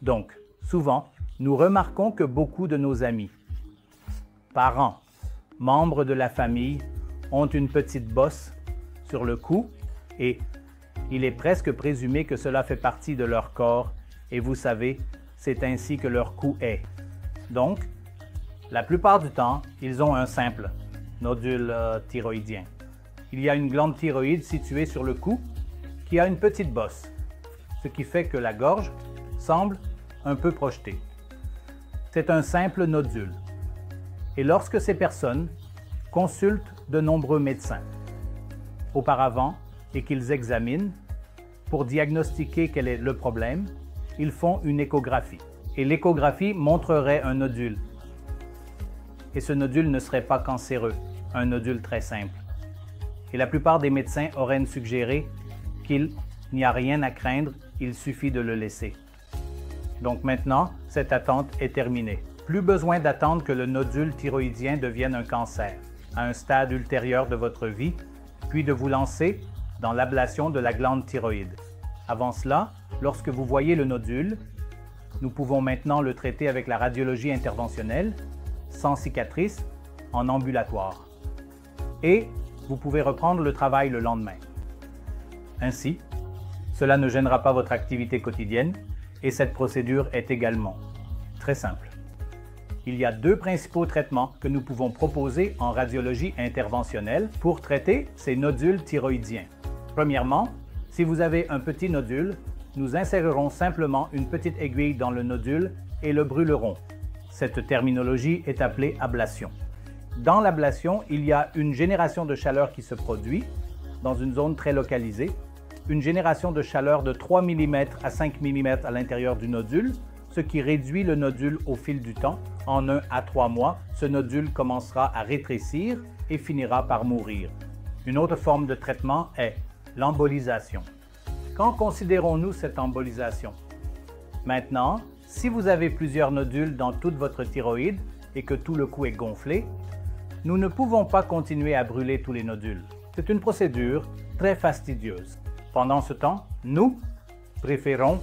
Donc, souvent, nous remarquons que beaucoup de nos amis, parents, membres de la famille ont une petite bosse sur le cou et il est presque présumé que cela fait partie de leur corps et vous savez, c'est ainsi que leur cou est. Donc, la plupart du temps, ils ont un simple nodule thyroïdien. Il y a une glande thyroïde située sur le cou qui a une petite bosse, ce qui fait que la gorge semble un peu projetée. C'est un simple nodule. Et lorsque ces personnes consultent de nombreux médecins auparavant et qu'ils examinent pour diagnostiquer quel est le problème, ils font une échographie. Et l'échographie montrerait un nodule. Et ce nodule ne serait pas cancéreux, un nodule très simple. Et la plupart des médecins auraient suggéré qu'il n'y a rien à craindre, il suffit de le laisser. Donc maintenant, cette attente est terminée. Plus besoin d'attendre que le nodule thyroïdien devienne un cancer, à un stade ultérieur de votre vie, puis de vous lancer dans l'ablation de la glande thyroïde. Avant cela, lorsque vous voyez le nodule, nous pouvons maintenant le traiter avec la radiologie interventionnelle, sans cicatrice, en ambulatoire. Et vous pouvez reprendre le travail le lendemain. Ainsi, cela ne gênera pas votre activité quotidienne et cette procédure est également très simple. Il y a deux principaux traitements que nous pouvons proposer en radiologie interventionnelle pour traiter ces nodules thyroïdiens. Premièrement, si vous avez un petit nodule, nous insérerons simplement une petite aiguille dans le nodule et le brûlerons. Cette terminologie est appelée ablation. Dans l'ablation, il y a une génération de chaleur qui se produit dans une zone très localisée, une génération de chaleur de 3 mm à 5 mm à l'intérieur du nodule, ce qui réduit le nodule au fil du temps. En 1 à 3 mois, ce nodule commencera à rétrécir et finira par mourir. Une autre forme de traitement est l'embolisation. Quand considérons-nous cette embolisation? Maintenant, si vous avez plusieurs nodules dans toute votre thyroïde et que tout le cou est gonflé, nous ne pouvons pas continuer à brûler tous les nodules. C'est une procédure très fastidieuse. Pendant ce temps, nous préférons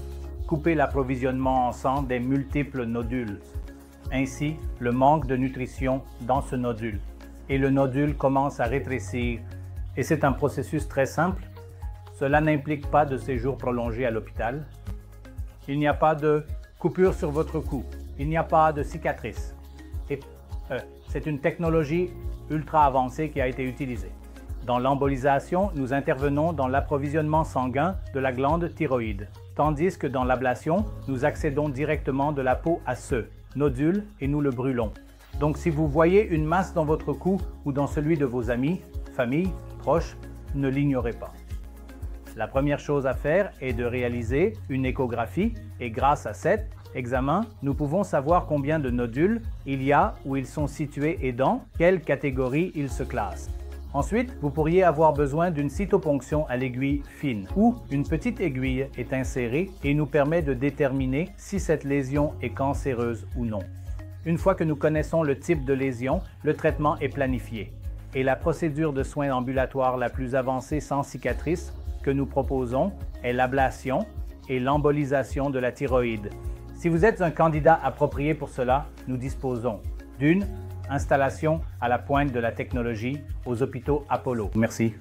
couper l'approvisionnement en sang des multiples nodules. Ainsi, le manque de nutrition dans ce nodule. Et le nodule commence à rétrécir. Et c'est un processus très simple. Cela n'implique pas de séjour prolongé à l'hôpital. Il n'y a pas de coupure sur votre cou. Il n'y a pas de cicatrice. Et c'est une technologie ultra avancée qui a été utilisée. Dans l'embolisation, nous intervenons dans l'approvisionnement sanguin de la glande thyroïde, tandis que dans l'ablation, nous accédons directement de la peau à ce nodule et nous le brûlons. Donc si vous voyez une masse dans votre cou ou dans celui de vos amis, famille, proches, ne l'ignorez pas. La première chose à faire est de réaliser une échographie et grâce à cet examen, nous pouvons savoir combien de nodules il y a, où ils sont situés et dans quelle catégorie ils se classent. Ensuite, vous pourriez avoir besoin d'une cytoponction à l'aiguille fine, où une petite aiguille est insérée et nous permet de déterminer si cette lésion est cancéreuse ou non. Une fois que nous connaissons le type de lésion, le traitement est planifié. Et la procédure de soins ambulatoires la plus avancée sans cicatrice que nous proposons est l'ablation et l'embolisation de la thyroïde. Si vous êtes un candidat approprié pour cela, nous disposons d'une installation à la pointe de la technologie aux hôpitaux Apollo. Merci.